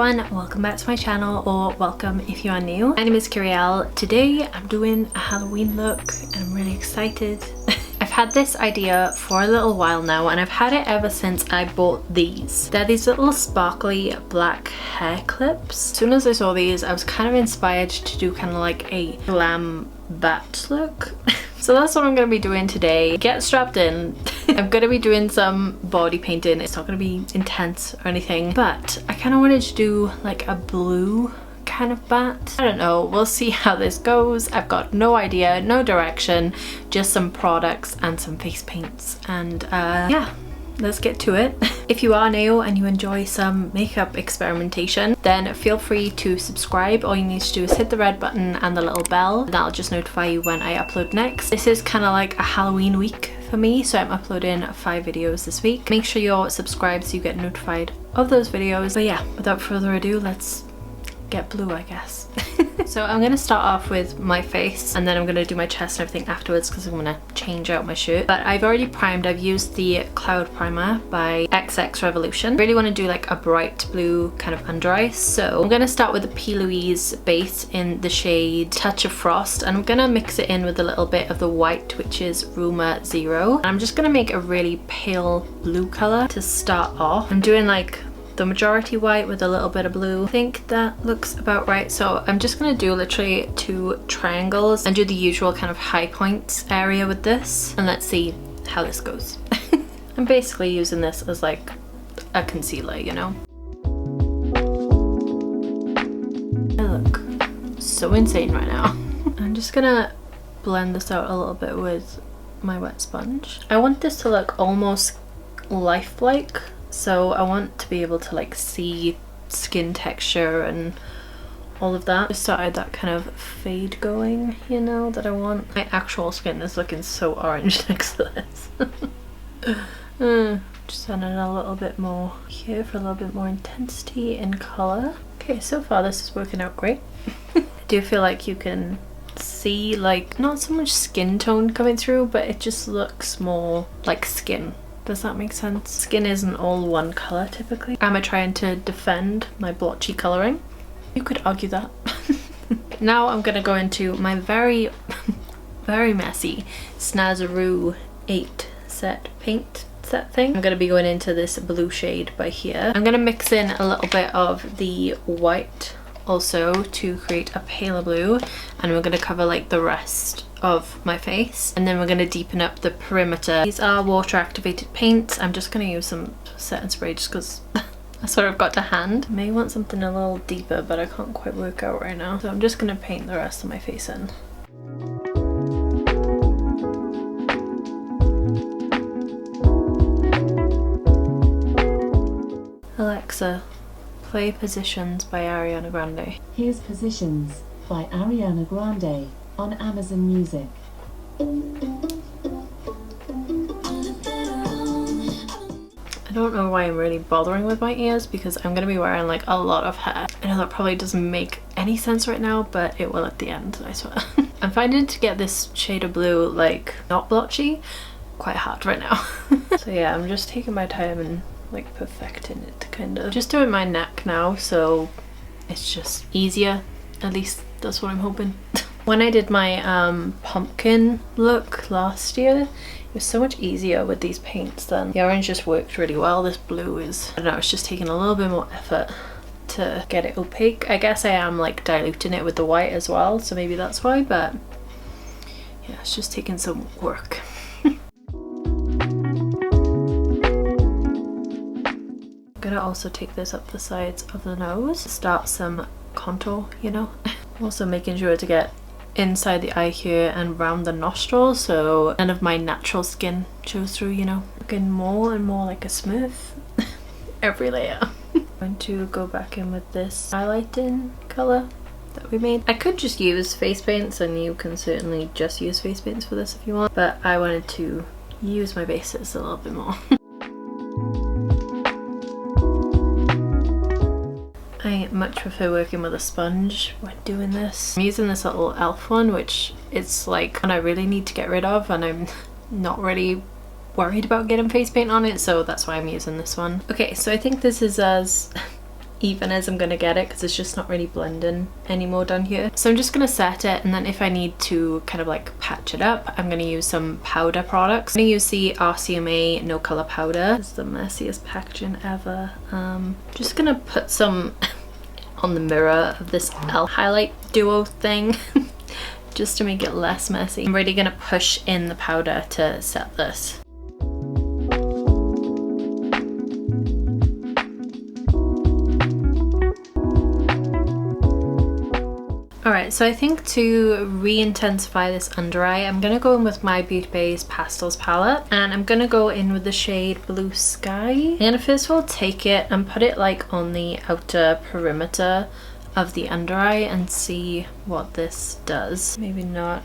everyone, welcome back to my channel, or welcome if you are new. My name is Kyrielle. Today I'm doing a Halloween look and I'm really excited. I've had this idea for a little while now and I've had it ever since I bought these. They're these little sparkly black hair clips. As soon as I saw these, I was kind of inspired to do kind of like a Glam Bat look. So that's what I'm going to be doing today. Get strapped in. I'm going to be doing some body painting. It's not going to be intense or anything, but I kind of wanted to do like a blue kind of bat. I don't know, we'll see how this goes. I've got no idea, no direction, just some products and some face paints, and yeah, let's get to it. If you are new and you enjoy some makeup experimentation, then feel free to subscribe. All you need to do is hit the red button and the little bell, and that'll just notify you when I upload next. This is kind of like a Halloween week for me, so I'm uploading 5 videos this week. Make sure you're subscribed so you get notified of those videos. But yeah, without further ado, let's get blue, I guess. So I'm gonna start off with my face and then I'm gonna do my chest and everything afterwards because I'm gonna change out my shirt. But I've already primed. I've used the Cloud Primer by XX Revolution. Really want to do like a bright blue kind of under eye. So I'm gonna start with the PLOUISE base in the shade Touch of Frost, and I'm gonna mix it in with a little bit of the white, which is RUMOUR 0. And I'm just gonna make a really pale blue color to start off. I'm doing like the majority white with a little bit of blue. I think that looks about right. So I'm just gonna do literally 2 triangles and do the usual kind of high points area with this, and let's see how this goes. I'm basically using this as like a concealer, you know. I look so insane right now. I'm just gonna blend this out a little bit with my wet sponge. I want this to look almost lifelike. So I want to be able to like see skin texture and all of that. Just started that kind of fade going, you know, that I want. My actual skin is looking so orange next to this. Just adding a little bit more here for a little bit more intensity and colour. Okay, so far this is working out great. I do feel like you can see like not so much skin tone coming through, but it just looks more like skin. Does that make sense? Skin isn't all one colour typically. Am I trying to defend my blotchy colouring? You could argue that. Now I'm gonna go into my very, very messy SNAZAROO 8 set paint set thing. I'm gonna be going into this blue shade by here. I'm gonna mix in a little bit of the white also to create a paler blue, and we're gonna cover like the rest of my face, and then we're going to deepen up the perimeter. These are water activated paints. I'm just going to use some setting spray just because that's what I've got to hand. May want something a little deeper, but I can't quite work out right now, so I'm just going to paint the rest of my face in. Alexa, play Positions by Ariana Grande. Here's Positions by Ariana Grande on Amazon Music. I don't know why I'm really bothering with my ears, because I'm gonna be wearing like a lot of hair. I know that probably doesn't make any sense right now, but it will at the end, I swear. I'm finding to get this shade of blue like not blotchy quite hard right now. So yeah, I'm just taking my time and like perfecting it, kind of. Just doing my neck now, so it's just easier. At least that's what I'm hoping. When I did my pumpkin look last year, it was so much easier with these paints then. The orange just worked really well. This blue is, I don't know, it's just taking a little bit more effort to get it opaque. I guess I am like diluting it with the white as well, so maybe that's why, but yeah, it's just taking some work. I'm gonna also take this up the sides of the nose, start some contour, you know. Also making sure to get inside the eye here and round the nostrils so none of my natural skin shows through, you know. Looking more and more like a Smurf every layer. I'm going to go back in with this highlighting colour that we made. I could just use face paints, and you can certainly just use face paints for this if you want, but I wanted to use my bases a little bit more. I much prefer working with a sponge when doing this. I'm using this little e.l.f. one, which it's like one I really need to get rid of, and I'm not really worried about getting face paint on it, so that's why I'm using this one. Okay, so I think this is as even as I'm gonna get it because it's just not really blending anymore down here. So I'm just gonna set it, and then if I need to kind of like patch it up, I'm gonna use some powder products. I'm gonna use the RCMA No Color Powder. It's the messiest packaging ever. Just gonna put some on the mirror of this L highlight duo thing just to make it less messy. I'm really gonna push in the powder to set this. Alright, so I think to re-intensify this under eye, I'm going to go in with my Beauty Bay's Pastels palette, and I'm going to go in with the shade Blue Sky. I'm going to first of all take it and put it like on the outer perimeter of the under eye and see what this does. Maybe not.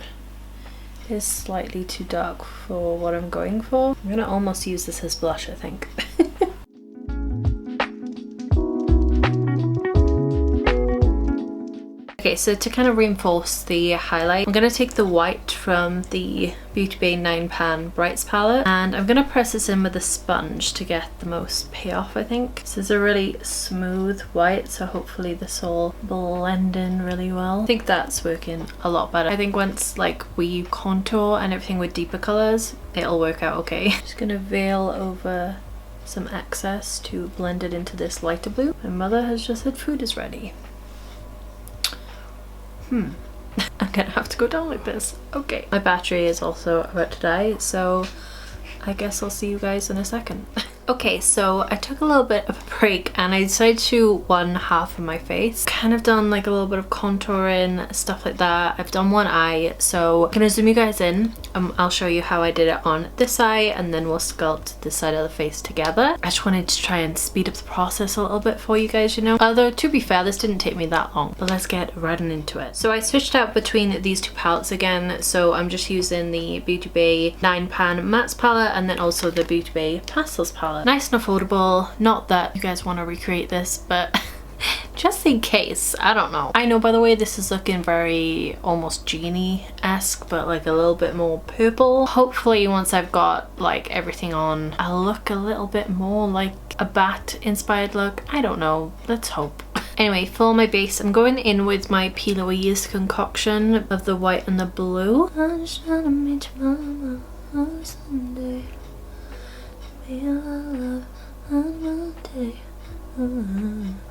It's slightly too dark for what I'm going for. I'm going to almost use this as blush, I think. Okay, so to kind of reinforce the highlight, I'm going to take the white from the Beauty Bay 9 Pan Brights palette, and I'm going to press this in with a sponge to get the most payoff, I think. This is a really smooth white, so hopefully this will blend in really well. I think that's working a lot better. I think once like we contour and everything with deeper colours, it'll work out okay. Just going to veil over some excess to blend it into this lighter blue. My mother has just said food is ready. I'm gonna have to go down like this. Okay. My battery is also about to die, so I guess I'll see you guys in a second. Okay, so I took a little bit of a break and I decided to do one half of my face. Kind of done like a little bit of contouring, stuff like that. I've done one eye, so I'm gonna zoom you guys in. I'll show you how I did it on this eye, and then we'll sculpt this side of the face together. I just wanted to try and speed up the process a little bit for you guys, you know. Although to be fair, this didn't take me that long, but let's get right into it. So I switched out between these two palettes again, so I'm just using the Beauty Bay 9 Pan Mattes palette and then also the Beauty Bay Pastels palette. Nice and affordable. Not that you guys want to recreate this, but just in case, I don't know. I know, by the way, this is looking very almost genie-esque, but like a little bit more purple. Hopefully once I've got like everything on, I'll look a little bit more like a bat inspired look. I don't know, let's hope. Anyway, for my base, I'm going in with my PLOUISE concoction of the white and the blue. I'm just trying to meet your mama on Sunday.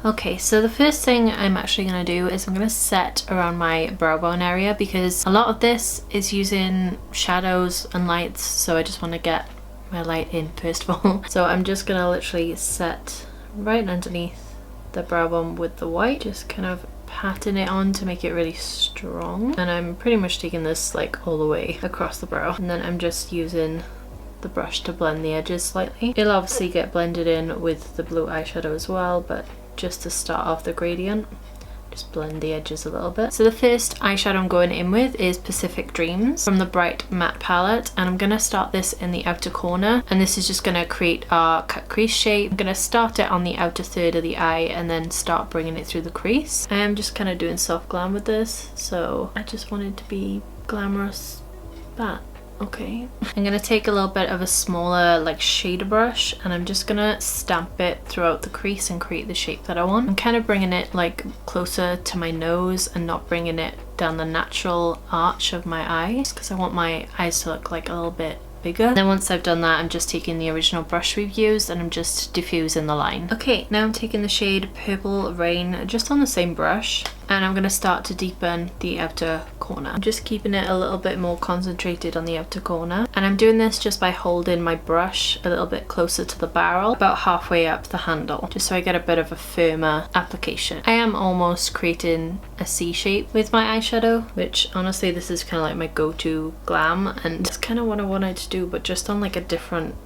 Okay, so the first thing I'm actually going to do is I'm going to set around my brow bone area, because a lot of this is using shadows and lights, so I just want to get my light in first of all. So I'm just going to literally set right underneath the brow bone with the white, just kind of patting it on to make it really strong. And I'm pretty much taking this like all the way across the brow, and then I'm just using the brush to blend the edges slightly. It'll obviously get blended in with the blue eyeshadow as well, but just to start off the gradient, just blend the edges a little bit. So the first eyeshadow I'm going in with is Pacific Dreams from the Bright Matte palette, and I'm going to start this in the outer corner, and this is just going to create our cut crease shape. I'm going to start it on the outer third of the eye and then start bringing it through the crease. I am just kind of doing soft glam with this, so I just wanted to be glamorous bat. Okay. I'm gonna take a little bit of a smaller like shader brush, and I'm just gonna stamp it throughout the crease and create the shape that I want. I'm kind of bringing it like closer to my nose and not bringing it down the natural arch of my eyes, because I want my eyes to look like a little bit bigger. And then once I've done that, I'm just taking the original brush we've used and I'm just diffusing the line. Okay, now I'm taking the shade Purple Rain just on the same brush, and I'm going to start to deepen the outer corner. I'm just keeping it a little bit more concentrated on the outer corner, and I'm doing this just by holding my brush a little bit closer to the barrel, about halfway up the handle, just so I get a bit of a firmer application. I am almost creating a C shape with my eyeshadow, which honestly this is kind of like my go-to glam, and it's kind of what I wanted to do, but just on like a different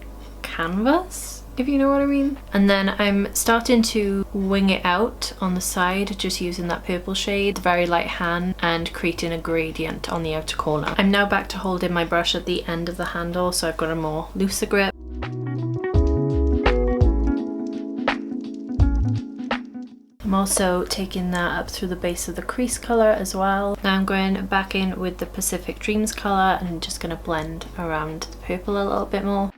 canvas, if you know what I mean. And then I'm starting to wing it out on the side, just using that purple shade, very light hand, and creating a gradient on the outer corner. I'm now back to holding my brush at the end of the handle, so I've got a more looser grip. I'm also taking that up through the base of the crease colour as well. Now I'm going back in with the Pacific Dreams colour and I'm just going to blend around the purple a little bit more.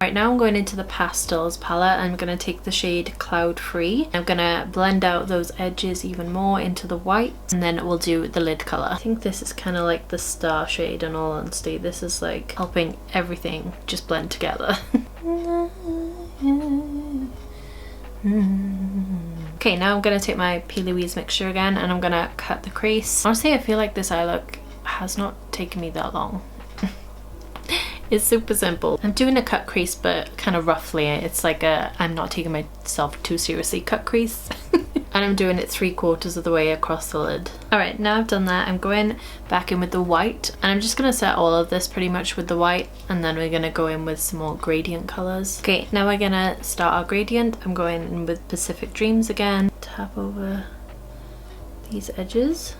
Alright, Alright, now I'm going into the Pastels palette. I'm going to take the shade Cloud Free. I'm going to blend out those edges even more into the white, and then we'll do the lid colour. I think this is kind of like the star shade in all honesty. This is like helping everything just blend together. Okay, now I'm going to take my PLOUISE mixture again and I'm going to cut the crease. Honestly, I feel like this eye look has not taken me that long. It's super simple. I'm doing a cut crease, but kind of roughly. It's like a I'm not taking myself too seriously cut crease. And I'm doing it 3/4 of the way across the lid. Alright, now I've done that, I'm going back in with the white. And I'm just going to set all of this pretty much with the white. And then we're going to go in with some more gradient colours. Okay, now we're going to start our gradient. I'm going in with Pacific Dreams again. Tap over these edges.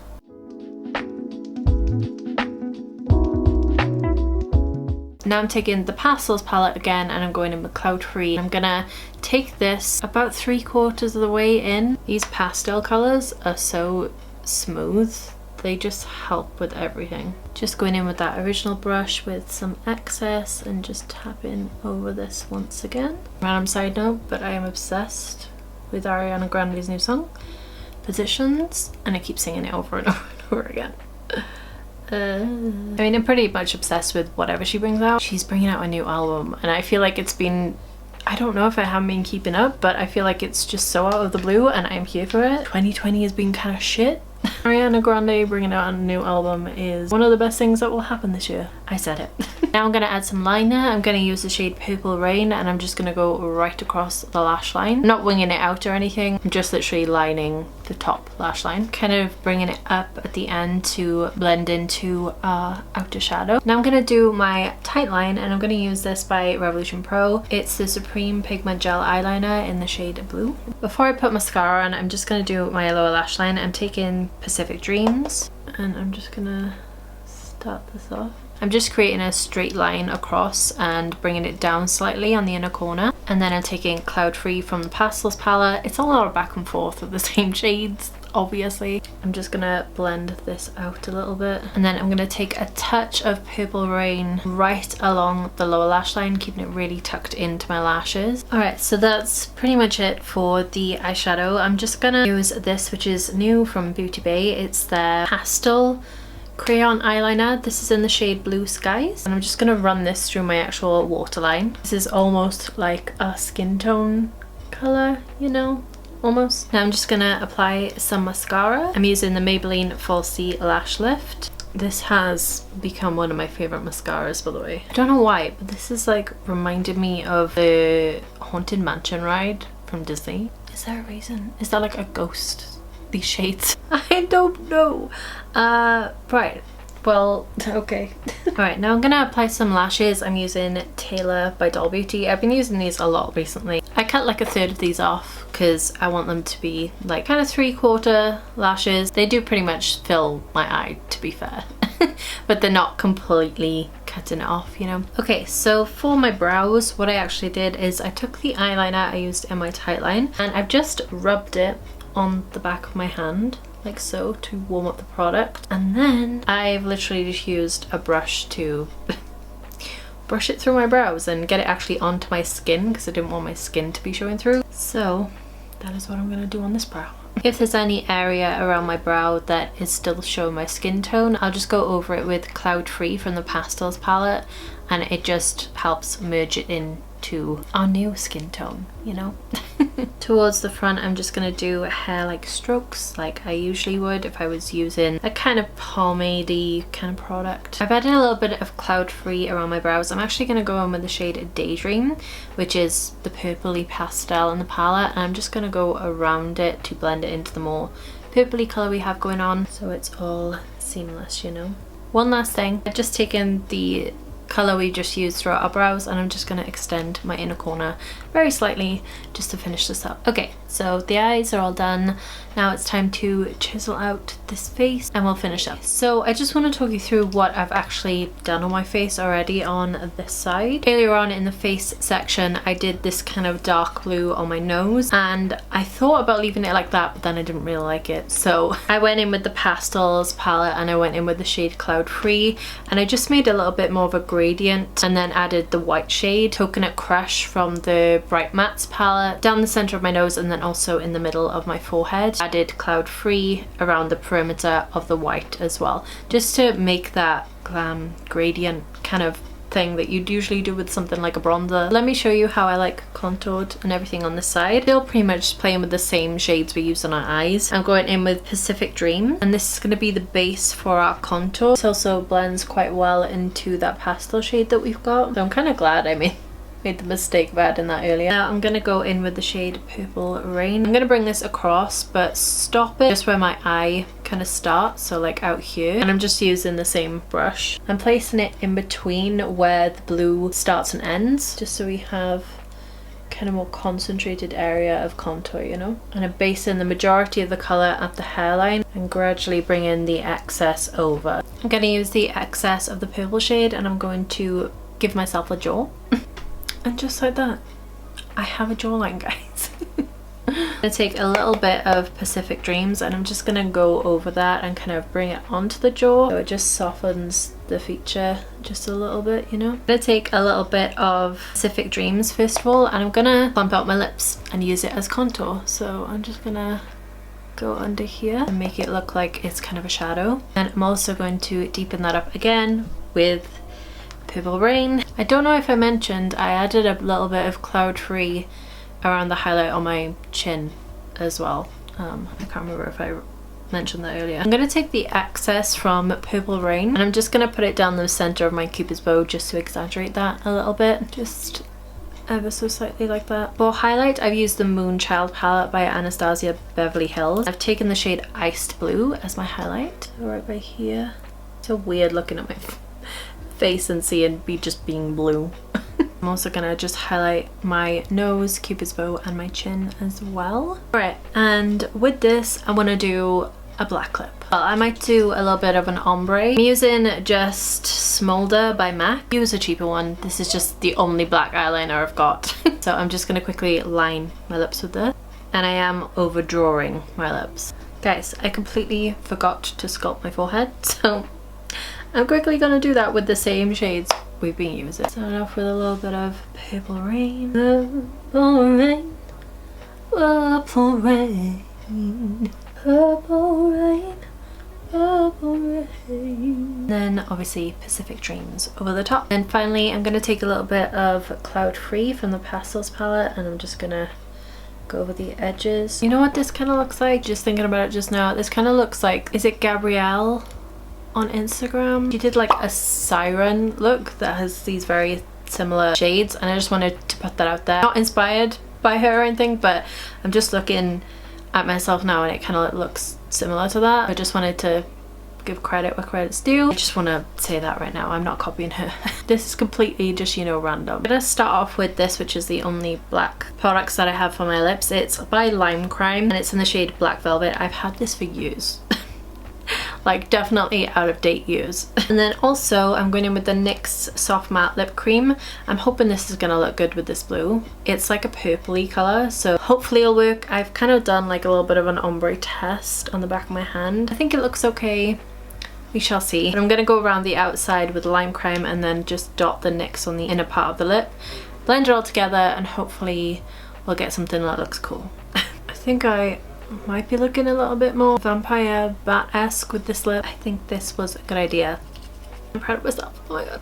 Now I'm taking the Pastels palette again and I'm going in with Cloud Free. I'm gonna take this about 3/4 of the way in. These pastel colours are so smooth. They just help with everything. Just going in with that original brush with some excess and just tapping over this once again. Random side note, but I am obsessed with Ariana Grande's new song, Positions, and I keep singing it over and over and over again. I mean, I'm pretty much obsessed with whatever she brings out. She's bringing out a new album and I feel like it's been, I don't know if I haven't been keeping up, but I feel like it's just so out of the blue and I'm here for it. 2020 has been kind of shit. Ariana Grande bringing out a new album is one of the best things that will happen this year. I said it. Now I'm going to add some liner. I'm going to use the shade Purple Rain and I'm just going to go right across the lash line. I'm not winging it out or anything. I'm just literally lining the top lash line. Kind of bringing it up at the end to blend into our outer shadow. Now I'm going to do my tight line and I'm going to use this by Revolution Pro. It's the Supreme Pigment Gel Eyeliner in the shade Blue. Before I put mascara on, I'm just going to do my lower lash line. I'm taking Pacific Dreams and I'm just going to start this off. I'm just creating a straight line across and bringing it down slightly on the inner corner. And then I'm taking Cloud Free from the Pastels palette. It's a lot of back and forth of the same shades, obviously. I'm just gonna blend this out a little bit. And then I'm gonna take a touch of Purple Rain right along the lower lash line, keeping it really tucked into my lashes. Alright, so that's pretty much it for the eyeshadow. I'm just gonna use this, which is new from Beauty Bay. It's their Pastel Crayon eyeliner. This is in the shade Blue Skies and I'm just going to run this through my actual waterline. This is almost like a skin tone colour, you know, almost. Now I'm just going to apply some mascara. I'm using the Maybelline Falsie Lash Lift. This has become one of my favourite mascaras, by the way. I don't know why, but this is like reminded me of the Haunted Mansion ride from Disney. Is there a reason? Is that like a ghost? These shades? I don't know. Right. Well, okay. Alright, now I'm gonna apply some lashes. I'm using Taylor by Doll Beauty. I've been using these a lot recently. I cut like a third of these off because I want them to be like kind of 3/4 lashes. They do pretty much fill my eye, to be fair. But they're not completely cutting it off, you know. Okay, so for my brows, what I actually did is I took the eyeliner I used in my tight line and I've just rubbed it on the back of my hand like so to warm up the product, and then I've literally just used a brush to brush it through my brows and get it actually onto my skin because I didn't want my skin to be showing through. So that is what I'm going to do on this brow. If there's any area around my brow that is still showing my skin tone, I'll just go over it with Cloud Free from the Pastels palette and it just helps merge it into our new skin tone, you know. Towards the front, I'm just gonna do hair like strokes like I usually would if I was using a kind of pomade-y kind of product. I've added a little bit of Cloud Free around my brows. I'm actually gonna go in with the shade Daydream, which is the purpley pastel in the palette, and I'm just gonna go around it to blend it into the more purpley colour we have going on, so it's all seamless, you know. One last thing, I've just taken the colour we just used throughout our brows and I'm just going to extend my inner corner very slightly just to finish this up. Okay, so the eyes are all done. Now it's time to chisel out this face and we'll finish up. So I just want to talk you through what I've actually done on my face already on this side. Earlier on in the face section I did this kind of dark blue on my nose and I thought about leaving it like that, but then I didn't really like it. So I went in with the Pastels palette and I went in with the shade Cloud Free and I just made a little bit more of a green gradient, and then added the white shade Coconut Crush from the Bright Mattes palette down the center of my nose, and then also in the middle of my forehead. Added Cloud Free around the perimeter of the white as well, just to make that glam gradient kind of thing that you'd usually do with something like a bronzer. Let me show you how I like contoured and everything on this side. Still pretty much playing with the same shades we use on our eyes. I'm going in with Pacific Dream, and this is going to be the base for our contour. This also blends quite well into that pastel shade that we've got, so I'm kind of glad I made the mistake of adding that earlier. Now I'm going to go in with the shade Purple Rain. I'm going to bring this across but stop it just where my eye kind of starts, so like out here, and I'm just using the same brush. I'm placing it in between where the blue starts and ends, just so we have kind of more concentrated area of contour, you know. And I'm basing the majority of the colour at the hairline and gradually bringing the excess over. I'm going to use the excess of the purple shade, and I'm going to give myself a jaw. And just like that, I have a jawline, guys. I'm going to take a little bit of Pacific Dreams, and I'm just going to go over that and kind of bring it onto the jaw, so it just softens the feature just a little bit, you know. I'm going to take a little bit of Pacific Dreams first of all, and I'm going to plump out my lips and use it as contour. So I'm just going to go under here and make it look like it's kind of a shadow. And I'm also going to deepen that up again with Purple Rain. I don't know if I mentioned I added a little bit of Cloud Free around the highlight on my chin as well. I can't remember if I mentioned that earlier. I'm going to take the excess from Purple Rain, and I'm just going to put it down the center of my Cupid's bow just to exaggerate that a little bit, just ever so slightly like that. For highlight, I've used the Moonchild palette by Anastasia Beverly Hills. I've taken the shade Iced Blue as my highlight, so right by here. It's so weird looking at my face and seeing just being blue. I'm also gonna just highlight my nose, Cupid's bow, and my chin as well. Alright, and with this I want to do a black lip. Well, I might do a little bit of an ombre. I'm using just Smolder by MAC. Use a cheaper one. This is just the only black eyeliner I've got. So I'm just gonna quickly line my lips with this, and I am overdrawing my lips. Guys, I completely forgot to sculpt my forehead, so I'm quickly gonna do that with the same shades we've been using. Start off with a little bit of Purple Rain. Purple Rain, Purple Rain, Purple Rain, Purple Rain. Then obviously Pacific Dreams over the top. And finally I'm gonna take a little bit of Cloud Free from the Pastels palette, and I'm just gonna go over the edges. You know what this kind of looks like? Just thinking about it just now, this kind of looks like, is it Gabrielle on Instagram? She did like a siren look that has these very similar shades, and I just wanted to put that out there. Not inspired by her or anything, but I'm just looking at myself now and it kind of looks similar to that. I just wanted to give credit where credit's due. I just want to say that right now, I'm not copying her. This is completely just, you know, random. I'm gonna start off with this, which is the only black products that I have for my lips. It's by Lime Crime and it's in the shade Black Velvet. I've had this for years. Like definitely out of date use. And then also I'm going in with the NYX Soft Matte Lip Cream. I'm hoping this is gonna look good with this blue. It's like a purpley colour, so hopefully it'll work. I've kind of done like a little bit of an ombre test on the back of my hand. I think it looks okay. We shall see. But I'm gonna go around the outside with Lime Crime and then just dot the NYX on the inner part of the lip. Blend it all together and hopefully we'll get something that looks cool. I think I might be looking a little bit more Vampire Bat-esque with this lip. I think this was a good idea. I'm proud of myself. Oh my god.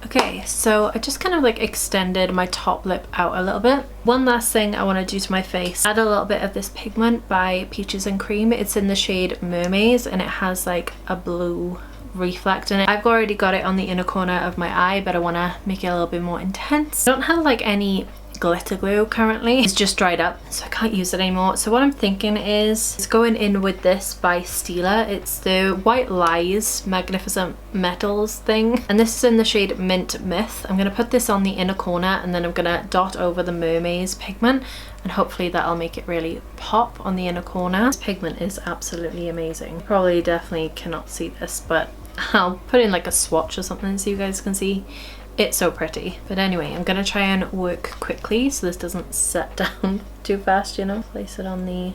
Okay, so I just kind of like extended my top lip out a little bit. One last thing I want to do to my face, add a little bit of this pigment by Peaches and Cream. It's in the shade Mermaze and it has like a blue reflect in it. I've already got it on the inner corner of my eye, but I want to make it a little bit more intense. I don't have like any glitter glue currently. It's just dried up, so I can't use it anymore. So what I'm thinking is going in with this by Stila. It's the White Lies Magnificent Metals thing, and this is in the shade Mint Myth. I'm gonna put this on the inner corner and then I'm gonna dot over the Mermaze pigment, and hopefully that'll make it really pop on the inner corner. This pigment is absolutely amazing. Probably definitely cannot see this, but I'll put in like a swatch or something so you guys can see. It's so pretty. But anyway, I'm gonna try and work quickly so this doesn't set down too fast, you know. Place it on the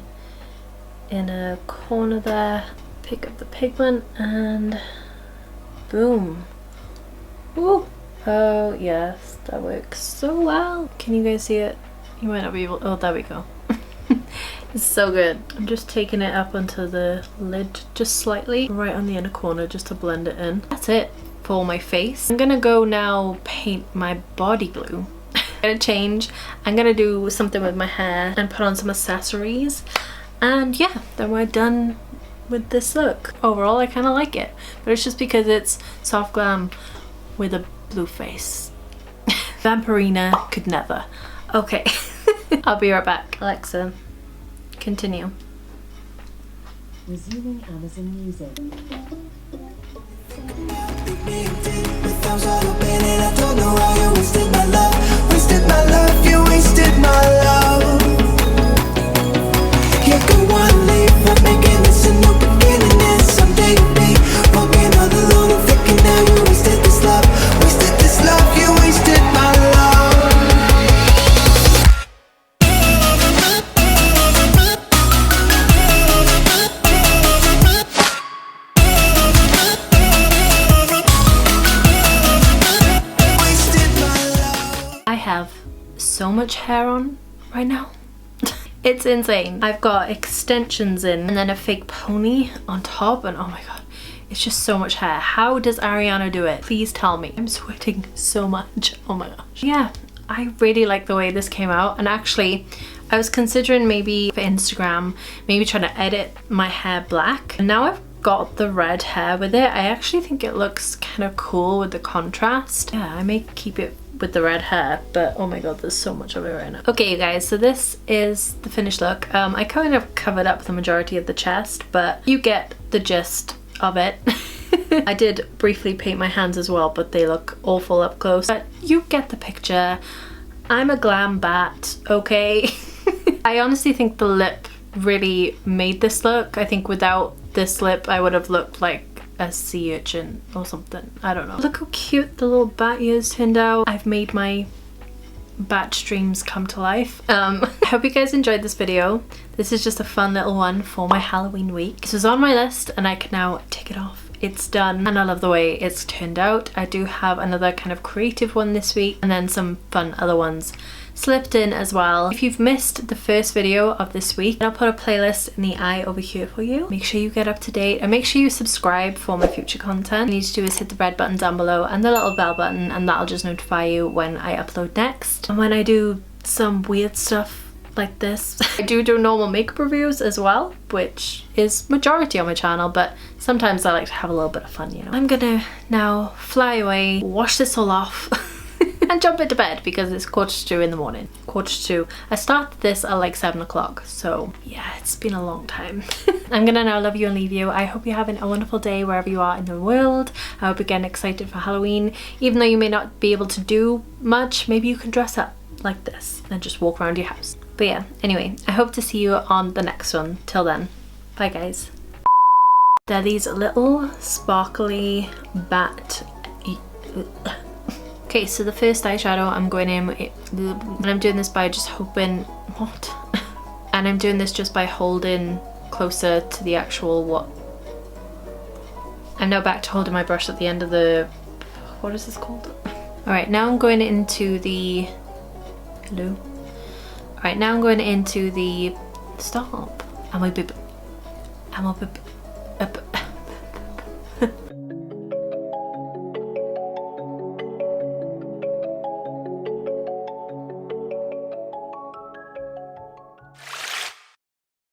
inner corner there, pick up the pigment, and boom. Woo! Oh yes, that works so well. Can you guys see it? You might not be able, oh there we go. It's so good. I'm just taking it up onto the lid just slightly, right on the inner corner just to blend it in. That's it for my face. I'm gonna go now paint my body glue. I'm gonna change. I'm gonna do something with my hair and put on some accessories. And yeah, then we're done with this look. Overall, I kind of like it, but it's just because it's soft glam with a blue face. Vampirina could never. Okay, I'll be right back. Alexa, continue. Resuming Amazon Music. So much hair on right now. It's insane. I've got extensions in and then a fake pony on top, and oh my god, it's just so much hair. How does Ariana do it? Please tell me. I'm sweating so much. Oh my gosh. Yeah, I really like the way this came out, and actually I was considering maybe for Instagram, maybe trying to edit my hair black. And now I've got the red hair with it. I actually think it looks kind of cool with the contrast. Yeah, I may keep it with the red hair, but oh my god, there's so much of it right now. Okay you guys, so this is the finished look. I kind of covered up the majority of the chest, but you get the gist of it. I did briefly paint my hands as well, but they look awful up close, but you get the picture. I'm a glam bat, okay? I honestly think the lip really made this look. I think without this lip I would have looked like a sea urchin or something. I don't know. Look how cute the little bat ears turned out. I've made my bat dreams come to life. I hope you guys enjoyed this video. This is just a fun little one for my Halloween week. This was on my list and I can now tick it off. It's done and I love the way it's turned out. I do have another kind of creative one this week and then some fun other ones slipped in as well. If you've missed the first video of this week, I'll put a playlist in the eye over here for you. Make sure you get up to date and make sure you subscribe for my future content. All you need to do is hit the red button down below and the little bell button, and that'll just notify you when I upload next. And when I do some weird stuff like this, I do normal makeup reviews as well, which is majority on my channel, but sometimes I like to have a little bit of fun, you know. I'm gonna now fly away, wash this all off and jump into bed because it's 2:45 in the morning. 2:45. I started this at like 7 o'clock, so yeah, it's been a long time. I'm gonna now love you and leave you. I hope you're having a wonderful day wherever you are in the world. I hope you're getting excited for Halloween. Even though you may not be able to do much, maybe you can dress up like this and just walk around your house. But yeah, anyway, I hope to see you on the next one. Till then, bye guys. They're these little sparkly bat. Okay, so the first eyeshadow I'm going in, and I'm doing this by just hoping, what? And I'm doing this just by holding closer to the actual what. I'm now back to holding my brush at the end of the, what is this called? Alright, now I'm going into the, hello? Alright, now I'm going into the, stop. I'm a bib.